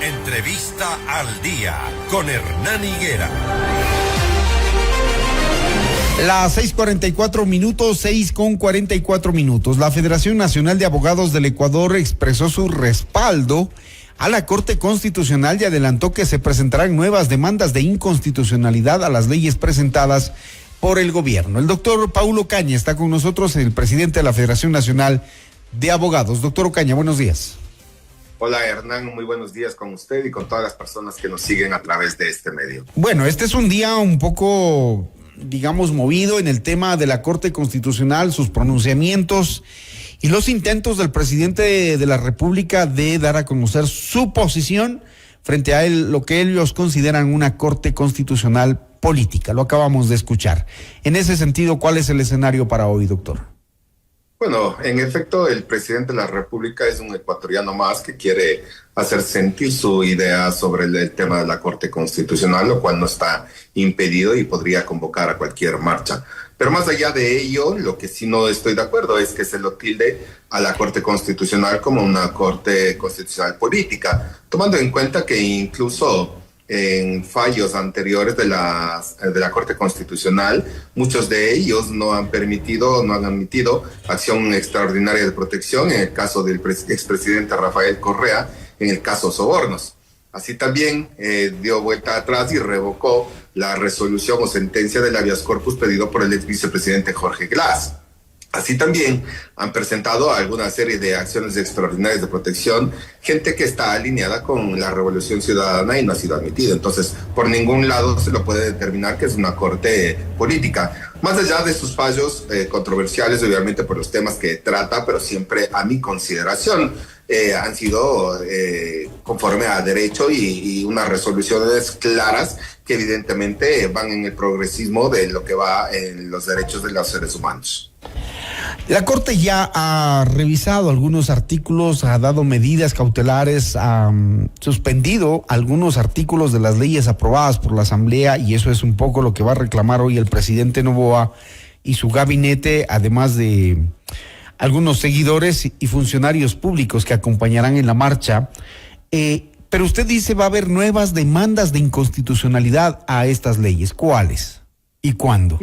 Entrevista al día con Hernán Higuera. Las 6:44 minutos. La Federación Nacional de Abogados del Ecuador expresó su respaldo a la Corte Constitucional y adelantó que se presentarán nuevas demandas de inconstitucionalidad a las leyes presentadas por el gobierno. El doctor Paulo Ocaña está con nosotros, el presidente de la Federación Nacional de Abogados. Doctor Ocaña, buenos días. Hola Hernán, muy buenos días con usted y con todas las personas que nos siguen a través de este medio. Bueno, este es un día un poco, digamos, movido en el tema de la Corte Constitucional, sus pronunciamientos y los intentos del presidente de la República de dar a conocer su posición frente a él, lo que ellos consideran una Corte Constitucional política. Lo acabamos de escuchar. En ese sentido, ¿cuál es el escenario para hoy, doctor? Bueno, en efecto, el presidente de la República es un ecuatoriano más que quiere hacer sentir su idea sobre el tema de la Corte Constitucional, lo cual no está impedido y podría convocar a cualquier marcha. Pero más allá de ello, lo que sí no estoy de acuerdo es que se lo tilde a la Corte Constitucional como una Corte Constitucional política, tomando en cuenta que incluso en fallos anteriores de la Corte Constitucional, muchos de ellos no han admitido acción extraordinaria de protección en el caso del expresidente Rafael Correa, en el caso sobornos. Así también dio vuelta atrás y revocó la resolución o sentencia del habeas corpus pedido por el ex vicepresidente Jorge Glass. Así también han presentado alguna serie de acciones extraordinarias de protección, gente que está alineada con la Revolución Ciudadana y no ha sido admitida. Entonces, por ningún lado se lo puede determinar que es una corte política. Más allá de sus fallos controversiales, obviamente por los temas que trata, pero siempre a mi consideración han sido conforme a derecho y unas resoluciones claras que evidentemente van en el progresismo de lo que va en los derechos de los seres humanos. La Corte ya ha revisado algunos artículos, ha dado medidas cautelares, ha suspendido algunos artículos de las leyes aprobadas por la Asamblea, y eso es un poco lo que va a reclamar hoy el presidente Noboa y su gabinete, además de algunos seguidores y funcionarios públicos que acompañarán en la marcha. Pero usted dice va a haber nuevas demandas de inconstitucionalidad a estas leyes. ¿Cuáles y cuándo?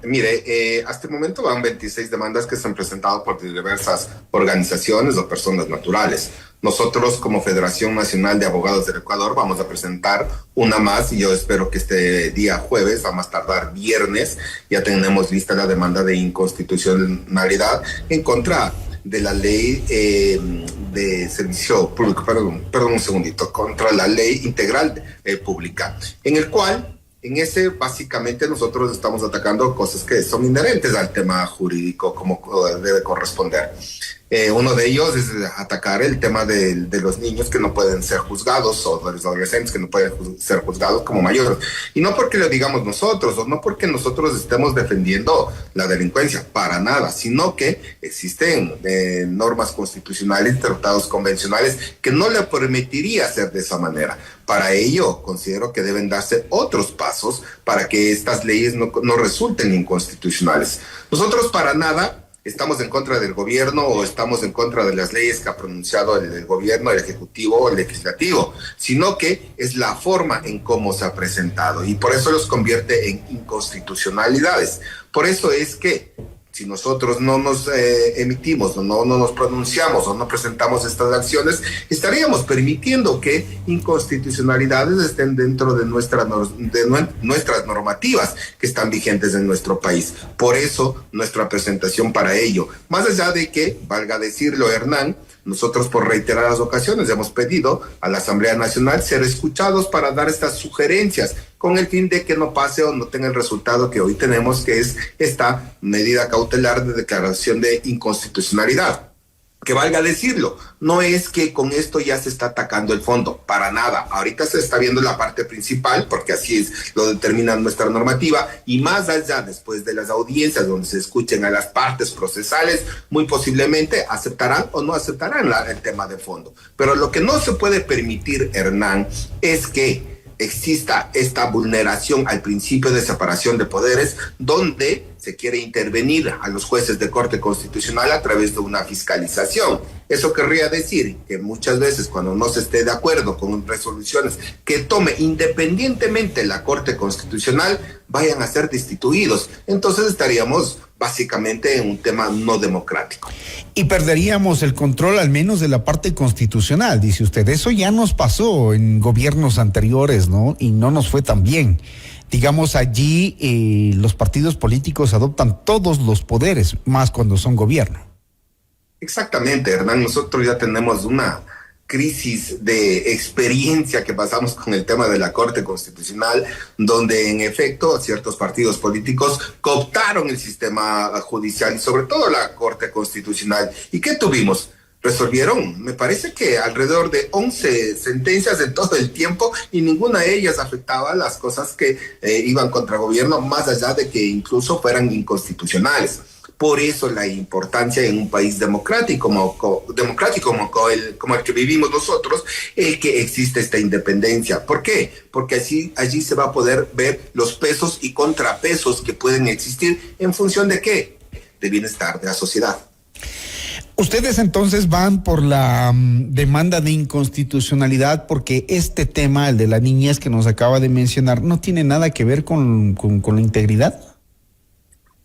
Mire, hasta el momento van 26 demandas que se han presentado por diversas organizaciones o personas naturales. Nosotros, como Federación Nacional de Abogados del Ecuador, vamos a presentar una más y yo espero que este día jueves, a más tardar viernes, ya tenemos lista la demanda de inconstitucionalidad en contra de la ley de servicio público, perdón un segundito, contra la ley integral pública, en el cual, en ese básicamente nosotros estamos atacando cosas que son inherentes al tema jurídico como debe corresponder. Uno de ellos es atacar el tema de los niños que no pueden ser juzgados o de los adolescentes que no pueden ser juzgados como mayores. Y no porque lo digamos nosotros o no porque nosotros estemos defendiendo la delincuencia, para nada, sino que existen normas constitucionales, tratados convencionales que no le permitiría hacer de esa manera. Para ello, considero que deben darse otros pasos para que estas leyes no resulten inconstitucionales. Nosotros para nada estamos en contra del gobierno o estamos en contra de las leyes que ha pronunciado el gobierno, el ejecutivo o el legislativo, sino que es la forma en cómo se ha presentado y por eso los convierte en inconstitucionalidades. Por eso es que si nosotros no nos emitimos o no nos pronunciamos o no presentamos estas acciones, estaríamos permitiendo que inconstitucionalidades estén dentro de nuestras normativas que están vigentes en nuestro país. Por eso, nuestra presentación para ello. Más allá de que, valga decirlo, Hernán, nosotros por reiteradas ocasiones hemos pedido a la Asamblea Nacional ser escuchados para dar estas sugerencias con el fin de que no pase o no tenga el resultado que hoy tenemos, que es esta medida cautelar de declaración de inconstitucionalidad. Que valga decirlo, no es que con esto ya se está atacando el fondo, para nada. Ahorita se está viendo la parte principal, porque así es, lo determina nuestra normativa, y más allá, después de las audiencias donde se escuchen a las partes procesales, muy posiblemente aceptarán o no aceptarán el tema de fondo. Pero lo que no se puede permitir, Hernán, es que exista esta vulneración al principio de separación de poderes, donde se quiere intervenir a los jueces de Corte Constitucional a través de una fiscalización. Eso querría decir que muchas veces cuando no se esté de acuerdo con resoluciones que tome independientemente la Corte Constitucional, vayan a ser destituidos. Entonces estaríamos básicamente en un tema no democrático. Y perderíamos el control al menos de la parte constitucional, dice usted. Eso ya nos pasó en gobiernos anteriores, ¿no? Y no nos fue tan bien. Digamos, allí los partidos políticos adoptan todos los poderes, más cuando son gobierno. Exactamente, Hernán. Nosotros ya tenemos una crisis de experiencia que pasamos con el tema de la Corte Constitucional, donde en efecto ciertos partidos políticos cooptaron el sistema judicial y sobre todo la Corte Constitucional. ¿Y qué tuvimos? Resolvieron, me parece que alrededor de 11 sentencias en todo el tiempo y ninguna de ellas afectaba las cosas que iban contra el gobierno, más allá de que incluso fueran inconstitucionales. Por eso la importancia en un país democrático como el que vivimos nosotros, el que existe esta independencia. ¿Por qué? Porque allí se va a poder ver los pesos y contrapesos que pueden existir en función de ¿qué? De bienestar de la sociedad. Ustedes entonces van por la demanda de inconstitucionalidad porque este tema, el de la niñez que nos acaba de mencionar, no tiene nada que ver con la integridad.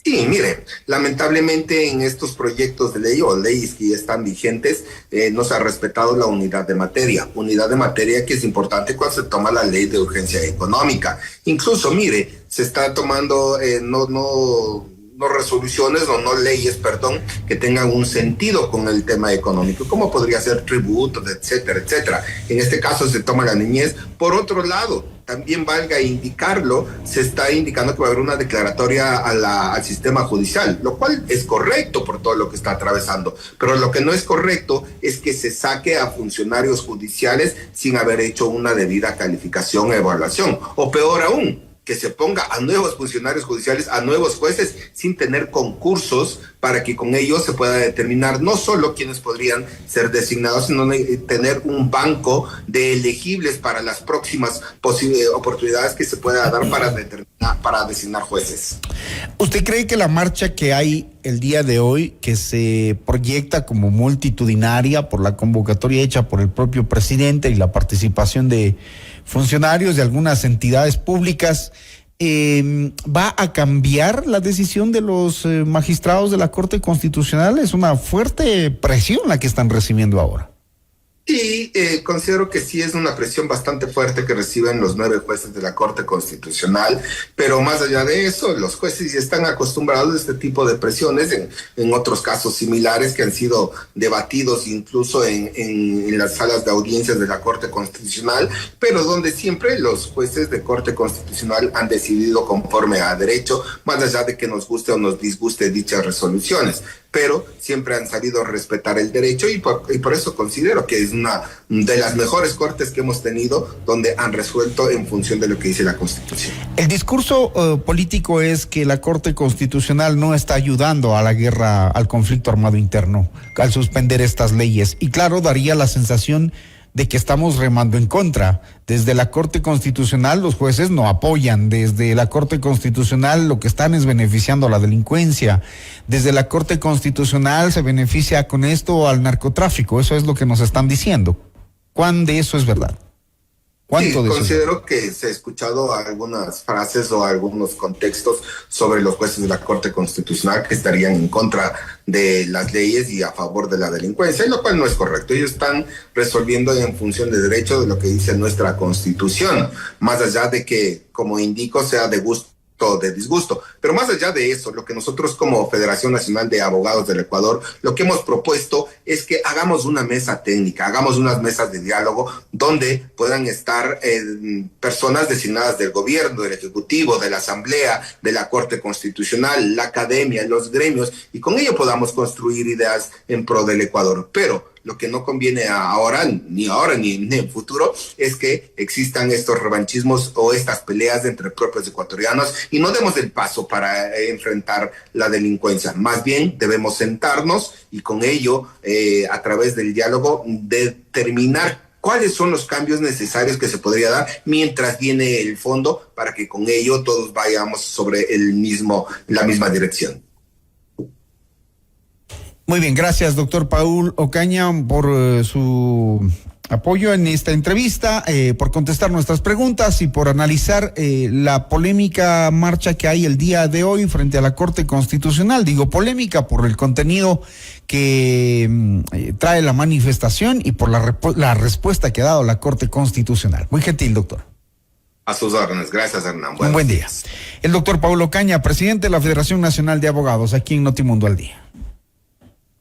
Sí, mire, lamentablemente en estos proyectos de ley o leyes que ya están vigentes, no se ha respetado la unidad de materia que es importante cuando se toma la ley de urgencia económica. Incluso, mire, se está tomando no resoluciones o no leyes, que tengan un sentido con el tema económico, como podría ser tributos, etcétera, etcétera. En este caso se toma la niñez. Por otro lado, también valga indicarlo, se está indicando que va a haber una declaratoria al sistema judicial, lo cual es correcto por todo lo que está atravesando, pero lo que no es correcto es que se saque a funcionarios judiciales sin haber hecho una debida calificación o evaluación, o peor aún, que se ponga a nuevos funcionarios judiciales, a nuevos jueces, sin tener concursos para que con ellos se pueda determinar no solo quiénes podrían ser designados, sino tener un banco de elegibles para las próximas oportunidades que se pueda dar para designar jueces. ¿Usted cree que la marcha que hay el día de hoy, que se proyecta como multitudinaria por la convocatoria hecha por el propio presidente y la participación de funcionarios de algunas entidades públicas, va a cambiar la decisión de los magistrados de la Corte Constitucional? Es una fuerte presión la que están recibiendo ahora. Sí, considero que sí es una presión bastante fuerte que reciben los 9 jueces de la Corte Constitucional, pero más allá de eso, los jueces ya están acostumbrados a este tipo de presiones en otros casos similares que han sido debatidos incluso en las salas de audiencias de la Corte Constitucional, pero donde siempre los jueces de Corte Constitucional han decidido conforme a derecho, más allá de que nos guste o nos disguste dichas resoluciones, pero siempre han sabido respetar el derecho y por eso considero que es una de las mejores cortes que hemos tenido donde han resuelto en función de lo que dice la Constitución. El discurso político es que la Corte Constitucional no está ayudando a la guerra, al conflicto armado interno, al suspender estas leyes. Y claro, daría la sensación de que estamos remando en contra. Desde la Corte Constitucional los jueces no apoyan, desde la Corte Constitucional lo que están es beneficiando a la delincuencia, desde la Corte Constitucional se beneficia con esto al narcotráfico, eso es lo que nos están diciendo. ¿Cuán de eso es verdad? Sí, considero que se ha escuchado algunas frases o algunos contextos sobre los jueces de la Corte Constitucional que estarían en contra de las leyes y a favor de la delincuencia, lo cual no es correcto. Ellos están resolviendo en función de derecho de lo que dice nuestra Constitución, más allá de que, como indico, sea de gusto o de disgusto. Pero más allá de eso, lo que nosotros como Federación Nacional de Abogados del Ecuador, lo que hemos propuesto es que hagamos una mesa técnica, hagamos unas mesas de diálogo donde puedan estar personas designadas del gobierno, del Ejecutivo, de la Asamblea, de la Corte Constitucional, la academia, los gremios, y con ello podamos construir ideas en pro del Ecuador. Pero lo que no conviene ni en el futuro, es que existan estos revanchismos o estas peleas entre propios ecuatorianos y no demos el paso para enfrentar la delincuencia. Más bien debemos sentarnos y con ello, a través del diálogo, determinar cuáles son los cambios necesarios que se podría dar mientras viene el fondo para que con ello todos vayamos sobre la misma dirección. Muy bien, gracias, doctor Paul Ocaña, por su apoyo en esta entrevista, por contestar nuestras preguntas y por analizar la polémica marcha que hay el día de hoy frente a la Corte Constitucional. Digo polémica por el contenido que trae la manifestación y por la respuesta que ha dado la Corte Constitucional. Muy gentil, doctor. A sus órdenes. Gracias, Hernán. Un buen día. El doctor Paul Ocaña, presidente de la Federación Nacional de Abogados, aquí en Notimundo al Día.